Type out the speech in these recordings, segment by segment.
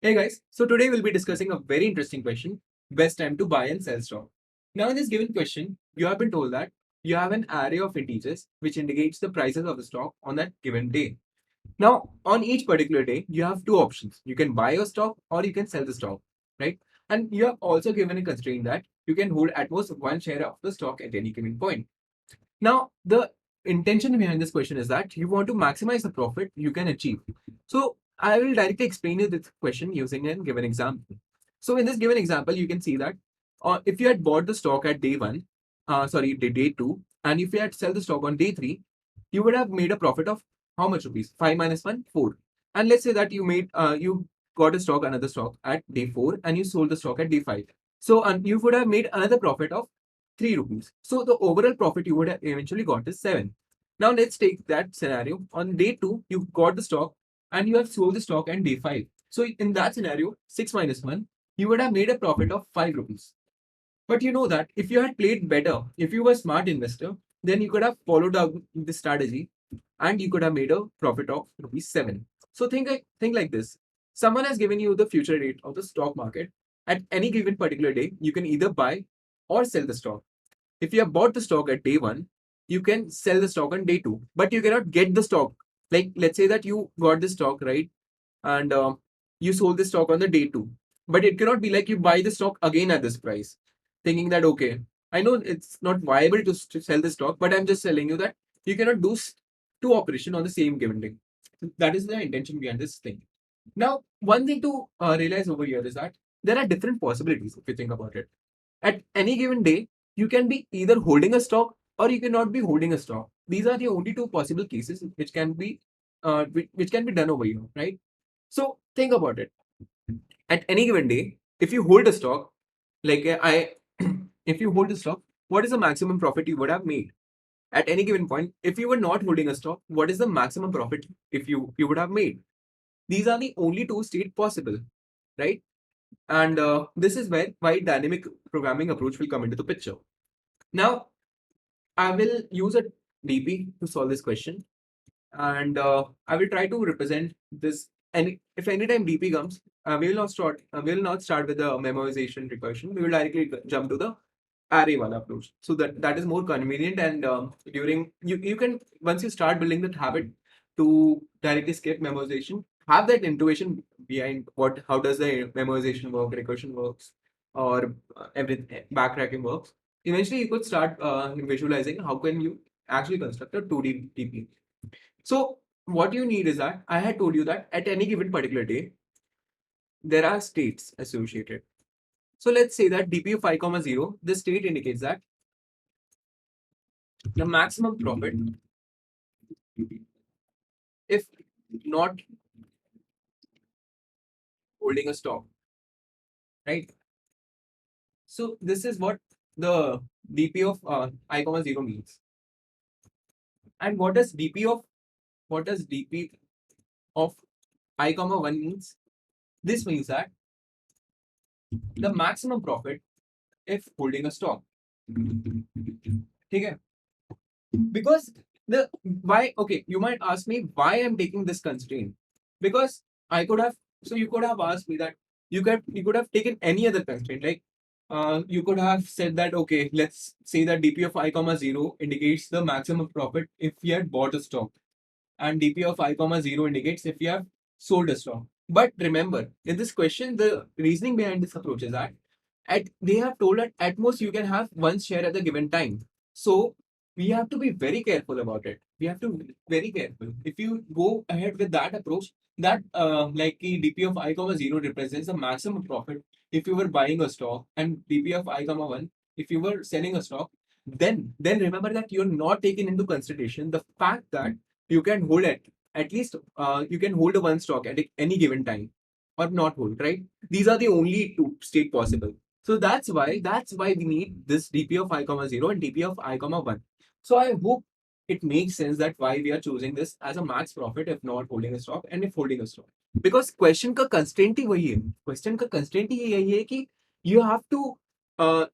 Hey guys, so today we'll be discussing a very interesting question, best time to buy and sell stock. Now, in this given question, you have been told that you have an array of integers which indicates the prices of the stock on that given day. Now, on each particular day, you have two options. You can buy your stock or you can sell the stock, right? And you have also given a constraint that you can hold at most one share of the stock at any given point. Now, the intention behind this question is that you want to maximize the profit you can achieve. So, I will directly explain you this question using a given example. So, in this given example, you can see that if you had bought the stock at day one, day two, and if you had sell the stock on day three, you would have made a profit of how much rupees? 5 minus 1, 4. And let's say that you got a stock, another stock at day 4, and you sold the stock at day 5. So, you would have made another profit of 3 rupees. So the overall profit you would have eventually got is 7. Now let's take that scenario. On day 2, you got the stock and you have sold the stock on day 5. So in that scenario, 6 minus 1, you would have made a profit of 5 rupees. But you know that if you had played better, if you were a smart investor, then you could have followed up the strategy and you could have made a profit of rupees 7. So think like this. Someone has given you the future rate of the stock market. At any given particular day, you can either buy or sell the stock. If you have bought the stock at day one, you can sell the stock on day two, but you cannot get the stock. Like, let's say that you got the stock, right? And you sold the stock on the day two, but it cannot be like you buy the stock again at this price, thinking that, okay, I know it's not viable to sell the stock, but I'm just telling you that you cannot do two operation on the same given day. That is the intention behind this thing. Now, one thing to realize over here is that there are different possibilities if you think about it. At any given day, you can be either holding a stock or you cannot be holding a stock. These are the only two possible cases which can be done over here, right? So think about it. At any given day, if you hold a stock, like if you hold a stock, what is the maximum profit you would have made? At any given point, if you were not holding a stock, what is the maximum profit if you would have made? These are the only two state possible, right? And this is where why dynamic programming approach will come into the picture. Now, I will use a DP to solve this question, and I will try to represent this. And if anytime DP comes, we will not start with the memorization recursion. We will directly jump to the array one approach. So that is more convenient. And during you can once you start building that habit to directly skip memorization, have that intuition behind what how does the memorization work, recursion works, or everything backtracking works. Eventually, you could start visualizing how can you actually construct a 2D DP. So what you need is that I had told you that at any given particular day, there are states associated. So let's say that DP of 5, 0, the state indicates that the maximum profit if not holding a stock, right? So this is what the DP of I, 0 means. And what does DP of I, 1 means? This means that the maximum profit if holding a stock. Okay? Because the why okay, you might ask me why I'm taking this constraint. Because I could have you could have asked me that you could have taken any other constraint. Like you could have said that okay, let's say that DP of I, 0 indicates the maximum profit if you had bought a stock, and DP of I, 0 indicates if you have sold a stock. But remember, in this question, the reasoning behind this approach is that they have told that at most you can have one share at a given time. So we have to be very careful about it. We have to be very careful. If you go ahead with that approach, that like the DP of I, 0 represents the maximum profit if you were buying a stock, and DP of I, 1 if you were selling a stock, then remember that you're not taking into consideration the fact that you can hold it at least you can hold a one stock at any given time or not hold, right? These are the only two state possible. So that's why we need this DP of I, 0 and DP of I, 1. So I hope it makes sense that why we are choosing this as a max profit if not holding a stock and if holding a stock. Because question का constant ही यही है कि you have to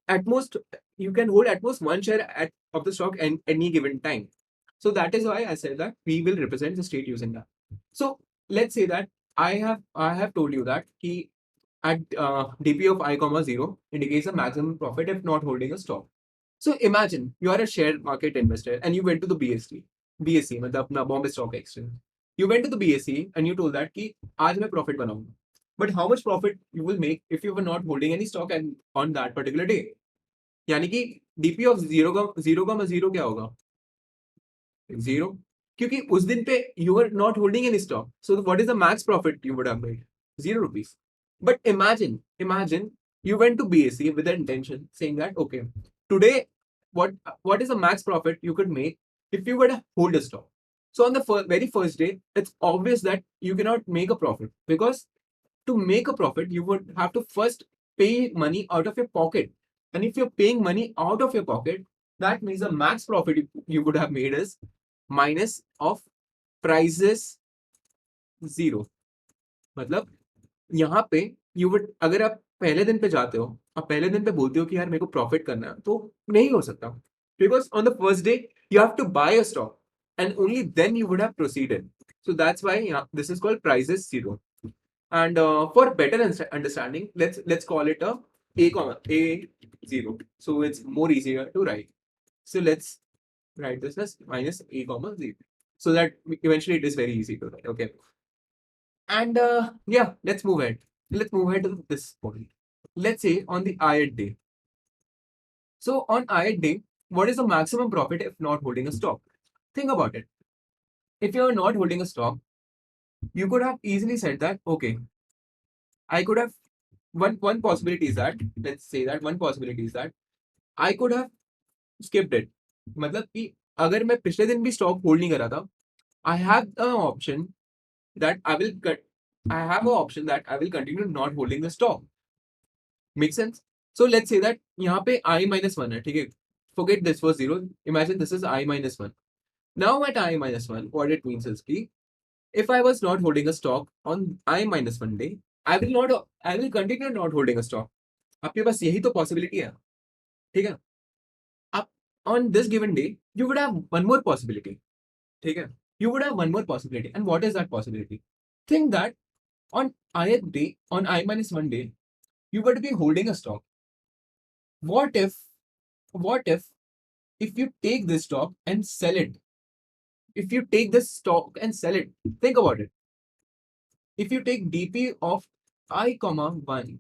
at most you can hold at most one share of the stock at any given time. So that is why I said that we will represent the state using that. So let's say that I have told you that he at DP of I comma 0 indicates a maximum profit if not holding a stock. So imagine you are a share market investor and you went to the BSE मतलब अपना Bombay Stock Exchange. You went to the BSE and you told that कि आज मैं profit बनाऊंगा. But how much profit you will make if you were not holding any stock and on that particular day? यानी कि DP of zero क्या होगा? Zero. क्योंकि उस दिन पे you were not holding any stock. So what is the max profit you would have made? ₹0. But imagine you went to BSE with the intention saying that okay, today what is the max profit you could make if you were to hold a stock? So on the very first day, it's obvious that you cannot make a profit because to make a profit, you would have to first pay money out of your pocket. And if you're paying money out of your pocket, that means the max profit you would have made is minus of prices zero. मतलब यहाँ पे you would अगर आप पहले दिन पे जाते हो आप पहले दिन पे बोलते हो कि यार मेरे को प्रॉफिट करना है तो नहीं हो सकता because on the first day you have to buy a stock and only then you would have proceeded so that's why this is called prices zero and for better understanding let's call it a zero so it's more easier to write so let's write this as minus a comma zero so that eventually it is very easy to write okay and yeah, let's move ahead. Let's move ahead to this point. Let's say on the IAT day. So on IAT day, what is the maximum profit if not holding a stock? Think about it. If you're not holding a stock, you could have easily said that, okay, I could have one possibility is that, let's say that one possibility is that I could have skipped it. मतलब कि अगर मैं पिछले दिन भी stock hold नहीं करा था, I have the option that I have an option that I will continue not holding the stock. Make sense? So let's say that यहाँ पे I minus 1 है, ठीक है? Forget this was 0. Imagine this is I minus 1. Now at I minus 1, what it means is कि if I was not holding a stock on I minus 1 day, I will continue not holding a stock. आपके पास यही तो possibility है, ठीक है? आप on this given day, you would have one more possibility, ठीक है? You would have one more possibility. And what is that possibility? Think that on ith day, on I minus 1 day, you were to be holding a stock. What if you take this stock and sell it? If you take this stock and sell it, think about it. If you take DP of I comma 1,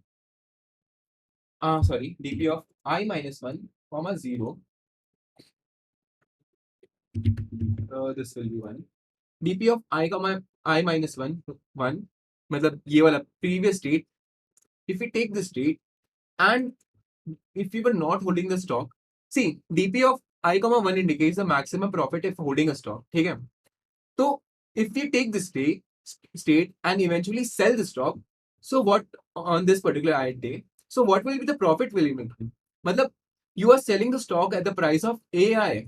DP of I minus 1 comma 0, this will be 1. DP of I comma I minus 1, 1, मतलब ये वाला previous state, if we take this state and if we were not holding the stock, see, DP of I comma 1 indicates the maximum profit if holding a stock, ठीक है? So if we take this state and eventually sell the stock, so what on this particular day? So what will be the profit will you make? मतलब you are selling the stock at the price of AI.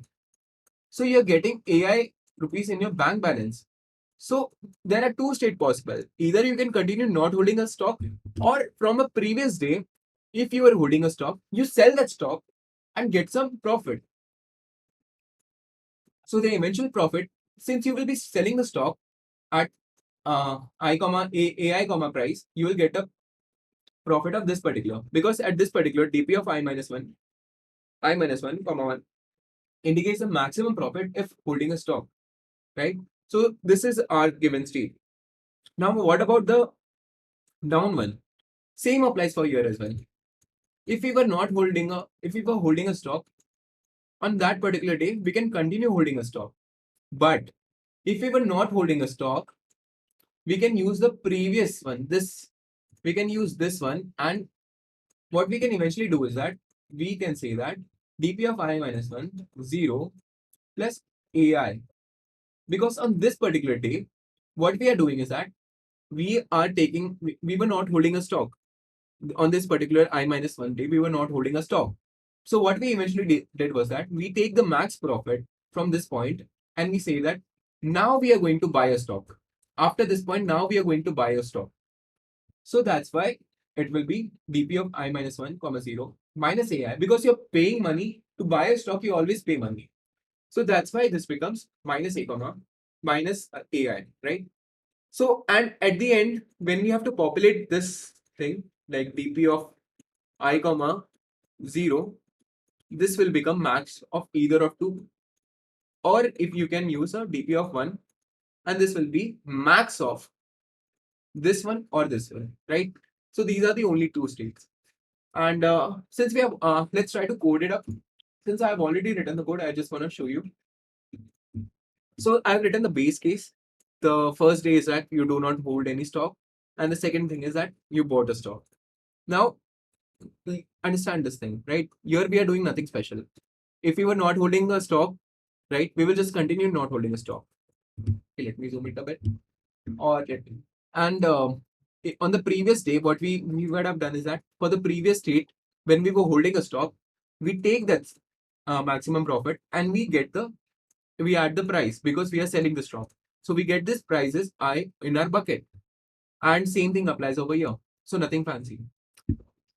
So you're getting AI rupees in your bank balance. So there are two states possible. Either you can continue not holding a stock, or from a previous day, if you were holding a stock, you sell that stock and get some profit. So the eventual profit, since you will be selling the stock at I comma AI comma price, you will get a profit of this particular because at this particular DP of I minus 1 comma 1 indicates the maximum profit if holding a stock, right? So this is our given state. Now what about the down one? Same applies for here as well. If we were holding a stock on that particular day, we can continue holding a stock. But if we were not holding a stock, we can use the previous one. We can use this one, and what we can eventually do is that we can say that dp of I minus 1 0 plus ai, because on this particular day what we are doing is that we were not holding a stock on this particular I minus 1 day. We were not holding a stock, so what we eventually did was that we take the max profit from this point and we say that now we are going to buy a stock. After this point, now we are going to buy a stock. So that's why it will be dp of I minus 1 comma 0 minus ai, because you're paying money to buy a stock. You always pay money, so that's why this becomes minus a comma minus ai, right? So, and at the end, when we have to populate this thing, like dp of I comma 0, this will become max of either of two, or if you can use a dp of 1, and this will be max of this one or this one, right? So these are the only two states. And since we have, let's try to code it up. Since I've already written the code, I just want to show you. So I've written the base case. The first day is that you do not hold any stock, and the second thing is that you bought a stock. Now, understand this thing, right? Here we are doing nothing special. If we were not holding a stock, right, we will just continue not holding a stock. Okay, let me zoom it a bit. Or and on the previous day, what we would have done is that for the previous state, when we were holding a stock, we take that maximum profit and we add the price because we are selling the stock. So we get this prices I in our bucket, and same thing applies over here. So nothing fancy,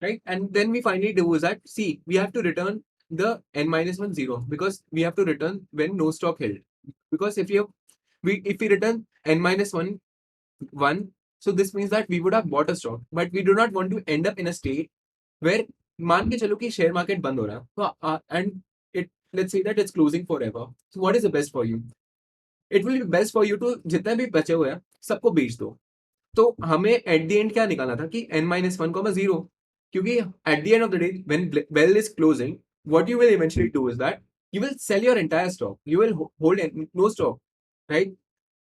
right? And then we finally do is that, see, we have to return the n-1 0 because we have to return when no stock held. Because if we return n-1 1, so this means that we would have bought a stock, but we do not want to end up in a state where मान के चलो कि share market बंद हो रहा है, तो and it, let's say that it's closing forever. So what is the best for you? It will be best for you to जितने भी बचे हुए हैं सबको बेच दो. तो हमें एट द एंड क्या निकालना था कि n-1, 0, क्योंकि at the end of the day when bell is closing, what you will eventually do is that you will sell your entire stock. You will hold no stock, right?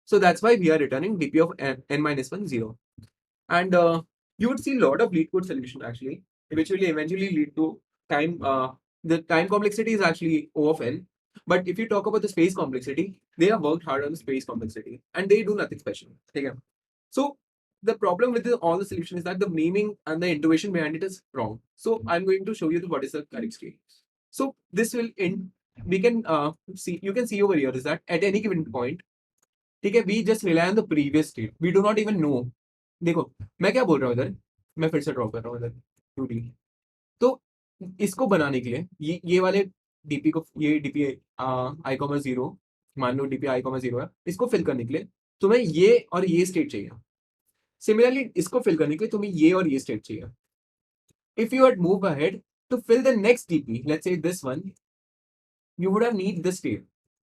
So that's why we are returning dp of n-1 0. And you would see a lot of lead code solution actually, which will eventually lead to time. The time complexity is actually O of n. But if you talk about the space complexity, they have worked hard on the space complexity and they do nothing special. Okay? So the problem with all the solution is that the naming and the intuition behind it is wrong. So I'm going to show you what is the correct state. So this will end. We can see, you can see over here is that at any given point, ठीक है, we just rely on the previous state. We do not even know. देखो मैं क्या बोल रहा हूँ इधर, मैं फिर से ड्रॉ कर रहा हूँ इधर 2D. तो इसको बनाने के लिए ये वाले डीपी को, ये डीपी आई कॉमा 0, मान लो डीपी आई कॉमा 0 है, इसको फिल करने के लिए तुम्हें ये और ये स्टेट चाहिए. Similarly, इसको फिल करने के लिए तुम्हें ये और ये स्टेट चाहिए. If you had moved ahead to fill the next DP, let's say this one, you would have need this state.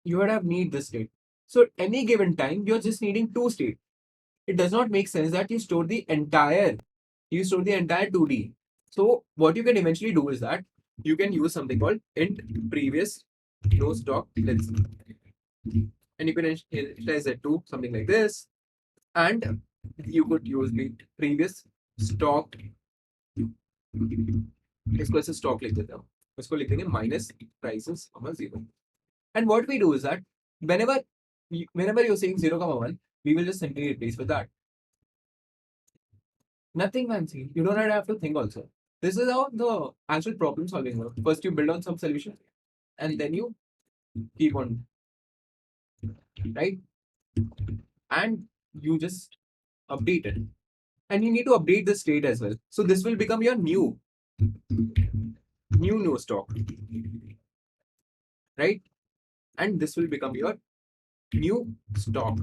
You would have need this state. So at any given time, you're just needing two states. It does not make sense that you store the entire 2D. So what you can eventually do is that you can use something called int previous no stock, let's see, and you can initialize that to something like this, and you could use the previous stock. इसको ऐसे stock लिख देते हैं, इसको लिख देंगे minus prices, 0. And what we do is that whenever you're saying 0, 1, we will just simply replace with that. Nothing fancy. You don't have to think also. This is how the actual problem solving works. First you build on some solution and then you keep on, right? And you just update it. And you need to update the state as well. So this will become your new no stock, right? And this will become your new stock.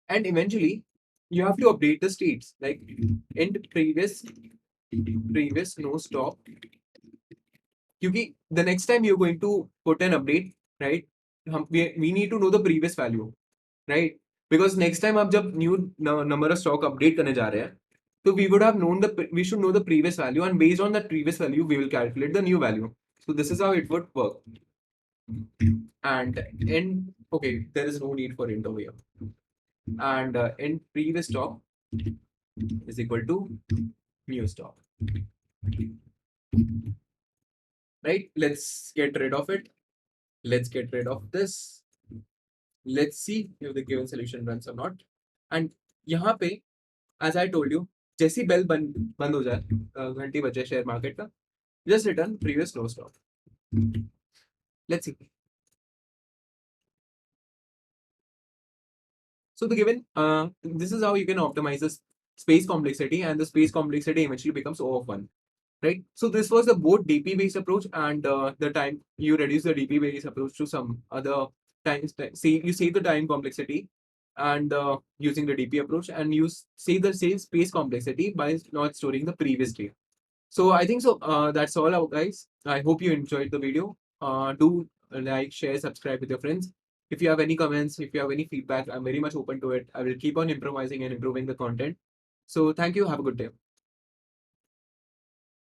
And eventually you have to update the states like int previous no stock. Because the next time you're going to put an update, right? We need to know the previous value, right? Because next time आप जब new number of stock update करने जा रहे हैं, so we should know the previous value, and based on that previous value, we will calculate the new value. So this is how it would work. And okay, there is no need for int over here. And in previous stock is equal to new stock. Right? Let's get rid of it. Let's get rid of this. Let's see if the given solution runs or not. And यहाँ पे, as I told you, जैसी bell बंद हो जाए, घंटी बजे share market का, just return previous no stop. Let's see. So the given, this is how you can optimize the space complexity, and the space complexity eventually becomes O of 1, right? So this was the both DP based approach, and the time you reduce the DP based approach to some other times. See, you save the time complexity, and using the DP approach, and use save the same space complexity by not storing the previous day. So I think so. That's all, out, guys. I hope you enjoyed the video. Do like, share, subscribe with your friends. If you have any comments, if you have any feedback, I'm very much open to it. I will keep on improvising and improving the content. So thank you. Have a good day.